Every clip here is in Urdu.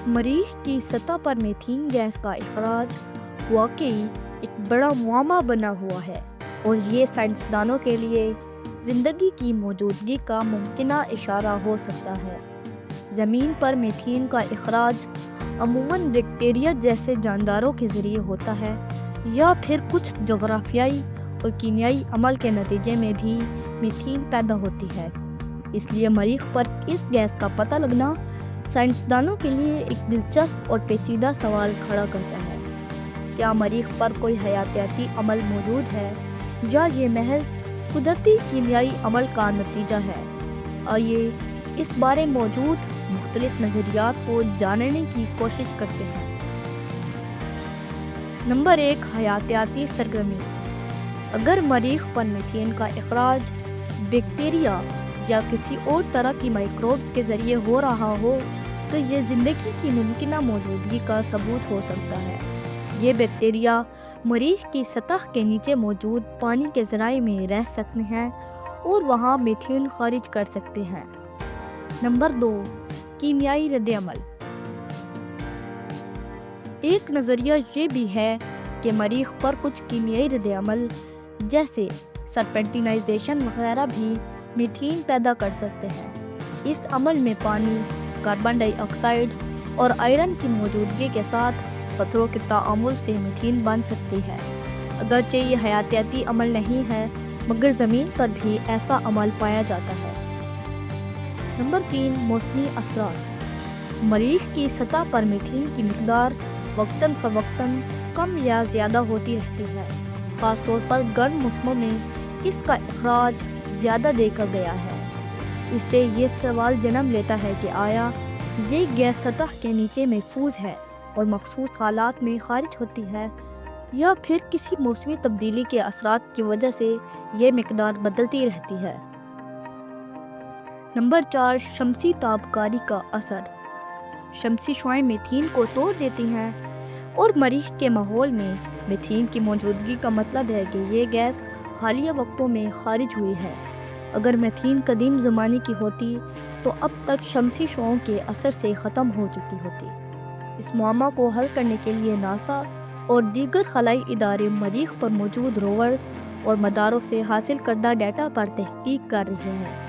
مریخ کی سطح پر میتھین گیس کا اخراج واقعی ایک بڑا معمہ بنا ہوا ہے اور یہ سائنسدانوں کے لیے زندگی کی موجودگی کا ممکنہ اشارہ ہو سکتا ہے۔ زمین پر میتھین کا اخراج عموماً بیکٹیریا جیسے جانداروں کے ذریعے ہوتا ہے یا پھر کچھ جغرافیائی اور کیمیائی عمل کے نتیجے میں بھی میتھین پیدا ہوتی ہے۔ اس لیے مریخ پر اس گیس کا پتہ لگنا سائنسدانوں کے لیے ایک دلچسپ اور پیچیدہ سوال کھڑا کرتا ہے۔ کیا مریخ پر کوئی حیاتیاتی عمل موجود ہے یا یہ محض قدرتی کیمیائی عمل کا نتیجہ ہے؟ آئیے اس بارے موجود مختلف نظریات کو جاننے کی کوشش کرتے ہیں۔ نمبر 1، حیاتیاتی سرگرمی۔ اگر مریخ پر میتھین کا اخراج بیکٹیریا یا کسی اور طرح کی مائکروبز کے ذریعے ہو رہا ہو تو یہ زندگی کی ممکنہ موجودگی کا ثبوت ہو سکتا ہے۔ یہ بیکٹیریا مریخ کی سطح کے نیچے موجود پانی کے ذرائع میں رہ سکتے ہیں اور وہاں میتھین خارج کر سکتے ہیں۔ نمبر 2، کیمیائی رد عمل۔ ایک نظریہ یہ بھی ہے کہ مریخ پر کچھ کیمیائی رد عمل جیسے سرپنٹینائزیشن وغیرہ بھی میتھین پیدا کر سکتے ہیں۔ اس عمل میں پانی، کاربن ڈائی آکسائیڈ اور آئرن کی موجودگی کے ساتھ پتھروں کے تعامل سے میتھین بن سکتی ہے۔ اگرچہ یہ حیاتیاتی عمل نہیں ہے مگر زمین پر بھی ایسا عمل پایا جاتا ہے۔ نمبر 3، موسمی اثرات۔ مریخ کی سطح پر میتھین کی مقدار وقتاً فوقتاً کم یا زیادہ ہوتی رہتی ہے۔ خاص طور پر گرم موسموں میں اس کا اخراج زیادہ دیکھا گیا ہے۔ اس سے یہ سوال جنم لیتا ہے کہ آیا یہ گیس سطح کے نیچے محفوظ ہے اور مخصوص حالات میں خارج ہوتی ہے یا پھر کسی موسمی تبدیلی کے اثرات کی وجہ سے یہ مقدار بدلتی رہتی ہے۔ نمبر 4، شمسی تابکاری کا اثر۔ شمسی شعاعیں میتھین کو توڑ دیتی ہیں اور مریخ کے ماحول میں میتھین کی موجودگی کا مطلب ہے کہ یہ گیس حالیہ وقتوں میں خارج ہوئی ہے۔ اگر میتھین قدیم زمانے کی ہوتی تو اب تک شمسی شعاعوں کے اثر سے ختم ہو چکی ہوتی۔ اس معمہ کو حل کرنے کے لیے ناسا اور دیگر خلائی ادارے مریخ پر موجود روورز اور مداروں سے حاصل کردہ ڈیٹا پر تحقیق کر رہے ہیں۔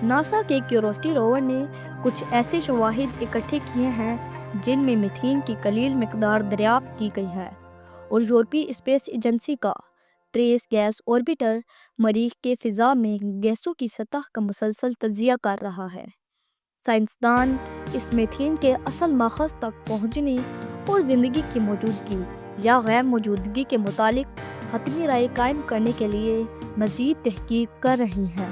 ناسا کے کیوریوسٹی روور نے کچھ ایسے شواہد اکٹھے کیے ہیں جن میں میتھین کی قلیل مقدار دریافت کی گئی ہے، اور یورپی اسپیس ایجنسی کا ٹریس گیس آربیٹر مریخ کے فضا میں گیسوں کی سطح کا مسلسل تجزیہ کر رہا ہے۔ سائنسدان اس میتھین کے اصل ماخذ تک پہنچنے اور زندگی کی موجودگی یا غیر موجودگی کے متعلق حتمی رائے قائم کرنے کے لیے مزید تحقیق کر رہے ہیں۔